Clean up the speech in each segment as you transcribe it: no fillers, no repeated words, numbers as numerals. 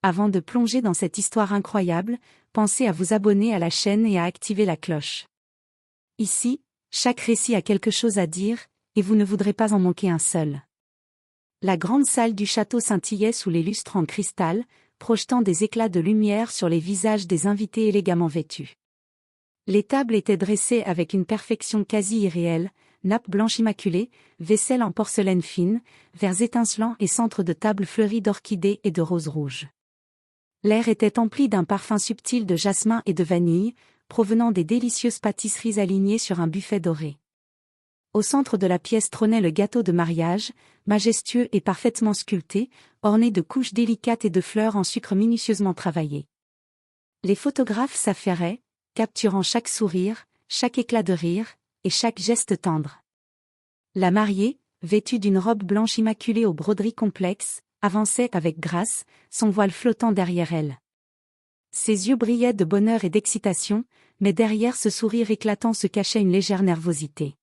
Avant de plonger dans cette histoire incroyable, pensez à vous abonner à la chaîne et à activer la cloche. Ici, chaque récit a quelque chose à dire, et vous ne voudrez pas en manquer un seul. La grande salle du château scintillait sous les lustres en cristal, projetant des éclats de lumière sur les visages des invités élégamment vêtus. Les tables étaient dressées avec une perfection quasi irréelle, nappes blanches immaculées, vaisselle en porcelaine fine, verres étincelants et centres de table fleuris d'orchidées et de roses rouges. L'air était empli d'un parfum subtil de jasmin et de vanille, provenant des délicieuses pâtisseries alignées sur un buffet doré. Au centre de la pièce trônait le gâteau de mariage, majestueux et parfaitement sculpté, orné de couches délicates et de fleurs en sucre minutieusement travaillées. Les photographes s'affairaient, capturant chaque sourire, chaque éclat de rire, et chaque geste tendre. La mariée, vêtue d'une robe blanche immaculée aux broderies complexes, avançait avec grâce, son voile flottant derrière elle. Ses yeux brillaient de bonheur et d'excitation, mais derrière ce sourire éclatant se cachait une légère nervosité.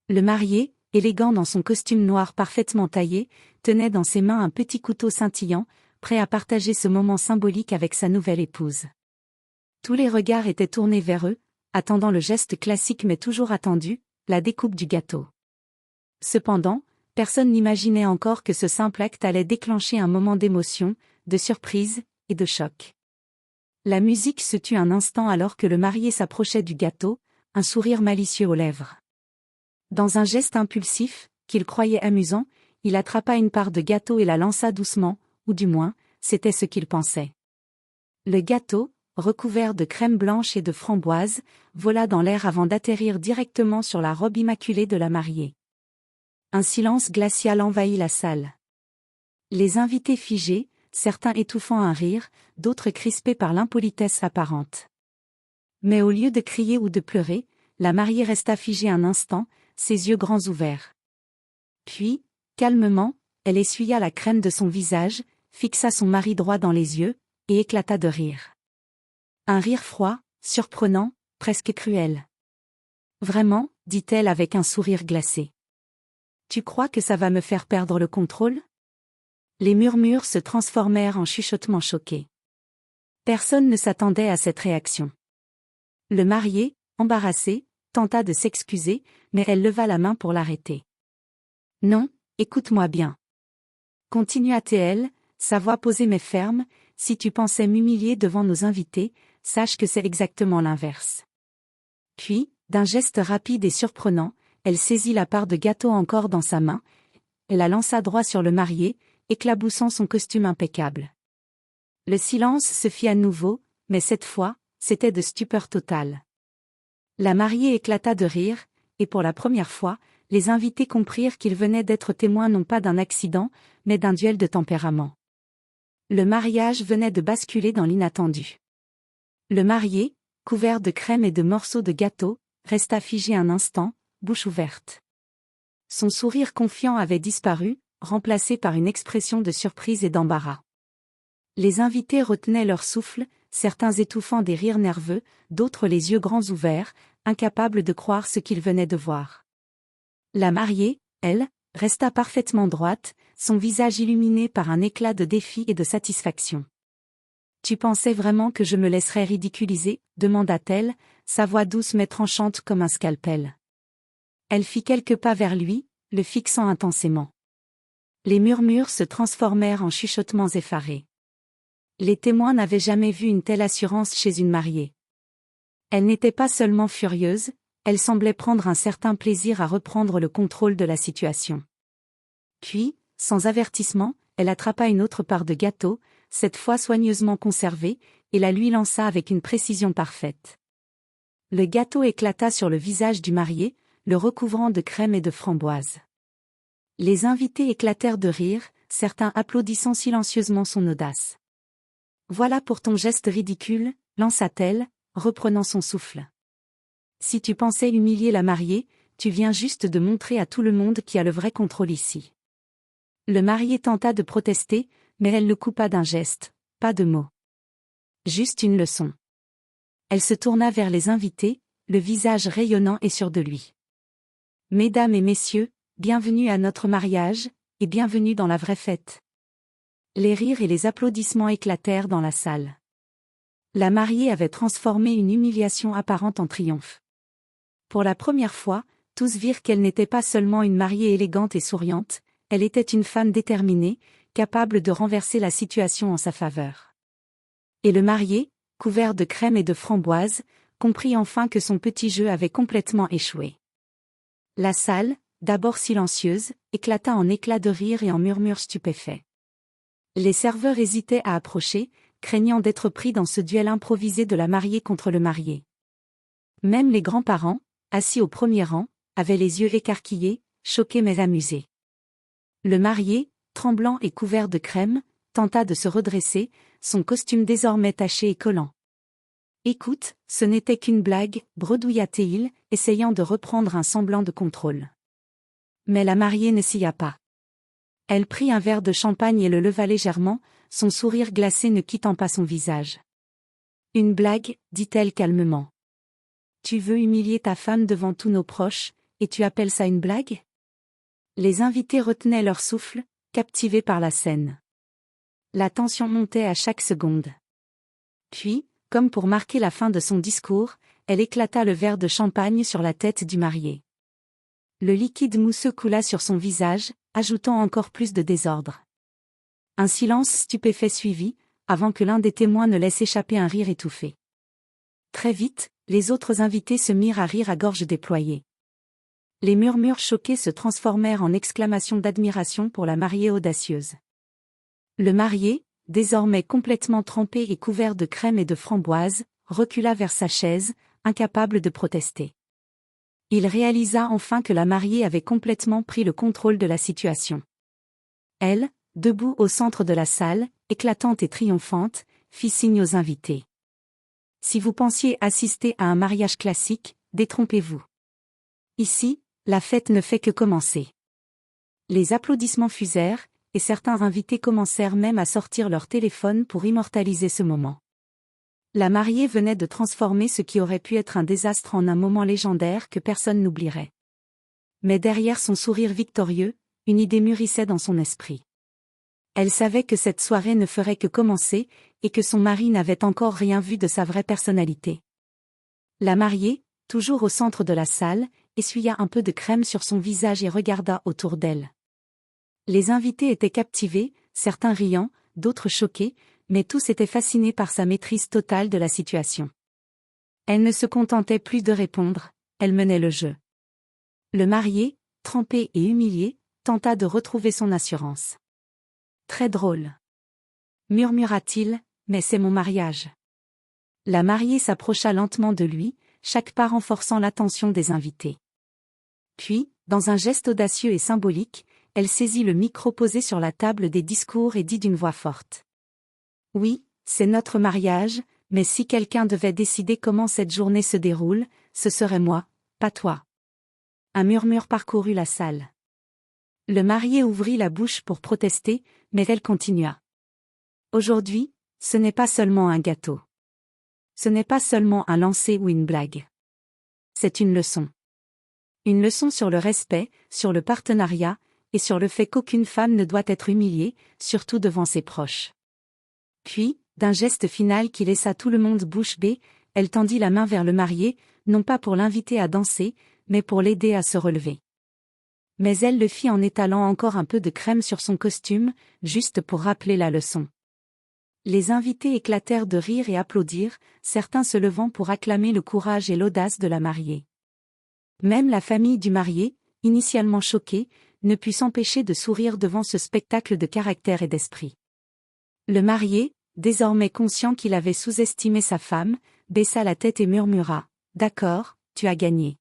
Le marié, élégant dans son costume noir parfaitement taillé, tenait dans ses mains un petit couteau scintillant, prêt à partager ce moment symbolique avec sa nouvelle épouse. Tous les regards étaient tournés vers eux, attendant le geste classique mais toujours attendu, la découpe du gâteau. Cependant, personne n'imaginait encore que ce simple acte allait déclencher un moment d'émotion, de surprise et de choc. La musique se tut un instant alors que le marié s'approchait du gâteau, un sourire malicieux aux lèvres. Dans un geste impulsif, qu'il croyait amusant, il attrapa une part de gâteau et la lança doucement, ou du moins, c'était ce qu'il pensait. Le gâteau, recouvert de crème blanche et de framboises, vola dans l'air avant d'atterrir directement sur la robe immaculée de la mariée. Un silence glacial envahit la salle. Les invités figés, certains étouffant un rire, d'autres crispés par l'impolitesse apparente. Mais au lieu de crier ou de pleurer, la mariée resta figée un instant, ses yeux grands ouverts. Puis, calmement, elle essuya la crème de son visage, fixa son mari droit dans les yeux, et éclata de rire. Un rire froid, surprenant, presque cruel. « Vraiment, dit-elle avec un sourire glacé. Tu crois que ça va me faire perdre le contrôle ? Les murmures se transformèrent en chuchotements choqués. Personne ne s'attendait à cette réaction. Le marié, embarrassé, tenta de s'excuser, mais elle leva la main pour l'arrêter. « Non, écoute-moi bien. » Continua-t-elle, sa voix posée mais ferme, « si tu pensais m'humilier devant nos invités, sache que c'est exactement l'inverse. » Puis, d'un geste rapide et surprenant, elle saisit la part de gâteau encore dans sa main, et la lança droit sur le marié, éclaboussant son costume impeccable. Le silence se fit à nouveau, mais cette fois, c'était de stupeur totale. La mariée éclata de rire, et pour la première fois, les invités comprirent qu'ils venaient d'être témoins non pas d'un accident, mais d'un duel de tempérament. Le mariage venait de basculer dans l'inattendu. Le marié, couvert de crème et de morceaux de gâteau, resta figé un instant, bouche ouverte. Son sourire confiant avait disparu, remplacé par une expression de surprise et d'embarras. Les invités retenaient leur souffle, certains étouffant des rires nerveux, d'autres les yeux grands ouverts, incapables de croire ce qu'ils venaient de voir. La mariée, elle, resta parfaitement droite, son visage illuminé par un éclat de défi et de satisfaction. « Tu pensais vraiment que je me laisserais ridiculiser ?» demanda-t-elle, sa voix douce mais tranchante comme un scalpel. Elle fit quelques pas vers lui, le fixant intensément. Les murmures se transformèrent en chuchotements effarés. Les témoins n'avaient jamais vu une telle assurance chez une mariée. Elle n'était pas seulement furieuse, elle semblait prendre un certain plaisir à reprendre le contrôle de la situation. Puis, sans avertissement, elle attrapa une autre part de gâteau, cette fois soigneusement conservée, et la lui lança avec une précision parfaite. Le gâteau éclata sur le visage du marié, le recouvrant de crème et de framboises. Les invités éclatèrent de rire, certains applaudissant silencieusement son audace. « Voilà pour ton geste ridicule, » lança-t-elle, reprenant son souffle. « Si tu pensais humilier la mariée, tu viens juste de montrer à tout le monde qui a le vrai contrôle ici. » Le marié tenta de protester, mais elle le coupa d'un geste, pas de mots. Juste une leçon. Elle se tourna vers les invités, le visage rayonnant et sûr de lui. « Mesdames et messieurs, bienvenue à notre mariage, et bienvenue dans la vraie fête. » Les rires et les applaudissements éclatèrent dans la salle. La mariée avait transformé une humiliation apparente en triomphe. Pour la première fois, tous virent qu'elle n'était pas seulement une mariée élégante et souriante, elle était une femme déterminée, capable de renverser la situation en sa faveur. Et le marié, couvert de crème et de framboises, comprit enfin que son petit jeu avait complètement échoué. La salle, d'abord silencieuse, éclata en éclats de rire et en murmures stupéfaits. Les serveurs hésitaient à approcher, craignant d'être pris dans ce duel improvisé de la mariée contre le marié. Même les grands-parents, assis au premier rang, avaient les yeux écarquillés, choqués mais amusés. Le marié, tremblant et couvert de crème, tenta de se redresser, son costume désormais taché et collant. « Écoute, ce n'était qu'une blague, » bredouilla-t-il, essayant de reprendre un semblant de contrôle. Mais la mariée ne s'y a pas. Elle prit un verre de champagne et le leva légèrement, son sourire glacé ne quittant pas son visage. « Une blague, » dit-elle calmement. « Tu veux humilier ta femme devant tous nos proches, et tu appelles ça une blague ?» Les invités retenaient leur souffle, captivés par la scène. La tension montait à chaque seconde. Puis, comme pour marquer la fin de son discours, elle éclata le verre de champagne sur la tête du marié. Le liquide mousseux coula sur son visage, ajoutant encore plus de désordre. Un silence stupéfait suivit, avant que l'un des témoins ne laisse échapper un rire étouffé. Très vite, les autres invités se mirent à rire à gorge déployée. Les murmures choqués se transformèrent en exclamations d'admiration pour la mariée audacieuse. Le marié, désormais complètement trempé et couvert de crème et de framboises, recula vers sa chaise, incapable de protester. Il réalisa enfin que la mariée avait complètement pris le contrôle de la situation. Elle, debout au centre de la salle, éclatante et triomphante, fit signe aux invités. « Si vous pensiez assister à un mariage classique, détrompez-vous. Ici, la fête ne fait que commencer. » Les applaudissements fusèrent, et certains invités commencèrent même à sortir leur téléphone pour immortaliser ce moment. La mariée venait de transformer ce qui aurait pu être un désastre en un moment légendaire que personne n'oublierait. Mais derrière son sourire victorieux, une idée mûrissait dans son esprit. Elle savait que cette soirée ne ferait que commencer, et que son mari n'avait encore rien vu de sa vraie personnalité. La mariée, toujours au centre de la salle, essuya un peu de crème sur son visage et regarda autour d'elle. Les invités étaient captivés, certains riant, d'autres choqués, mais tous étaient fascinés par sa maîtrise totale de la situation. Elle ne se contentait plus de répondre, elle menait le jeu. Le marié, trempé et humilié, tenta de retrouver son assurance. « Très drôle. » murmura-t-il, « mais c'est mon mariage. » La mariée s'approcha lentement de lui, chaque pas renforçant l'attention des invités. Puis, dans un geste audacieux et symbolique, elle saisit le micro posé sur la table des discours et dit d'une voix forte. « Oui, c'est notre mariage, mais si quelqu'un devait décider comment cette journée se déroule, ce serait moi, pas toi. » Un murmure parcourut la salle. Le marié ouvrit la bouche pour protester, mais elle continua. « Aujourd'hui, ce n'est pas seulement un gâteau. Ce n'est pas seulement un lancer ou une blague. C'est une leçon. Une leçon sur le respect, sur le partenariat, et sur le fait qu'aucune femme ne doit être humiliée, surtout devant ses proches. » Puis, d'un geste final qui laissa tout le monde bouche bée, elle tendit la main vers le marié, non pas pour l'inviter à danser, mais pour l'aider à se relever. Mais elle le fit en étalant encore un peu de crème sur son costume, juste pour rappeler la leçon. Les invités éclatèrent de rire et applaudirent, certains se levant pour acclamer le courage et l'audace de la mariée. Même la famille du marié, initialement choquée, ne put s'empêcher de sourire devant ce spectacle de caractère et d'esprit. Le marié, désormais conscient qu'il avait sous-estimé sa femme, baissa la tête et murmura « D'accord, tu as gagné. »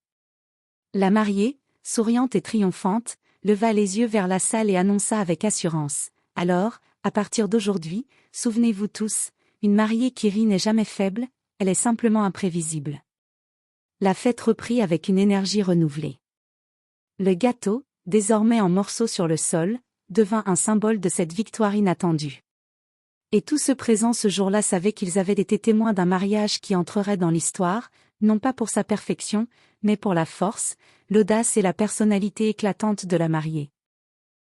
La mariée, souriante et triomphante, leva les yeux vers la salle et annonça avec assurance « Alors, à partir d'aujourd'hui, souvenez-vous tous, une mariée qui rit n'est jamais faible, elle est simplement imprévisible. » La fête reprit avec une énergie renouvelée. Le gâteau, désormais en morceaux sur le sol, devint un symbole de cette victoire inattendue. Et tous ceux présents ce jour-là savaient qu'ils avaient été témoins d'un mariage qui entrerait dans l'histoire, non pas pour sa perfection, mais pour la force, l'audace et la personnalité éclatante de la mariée.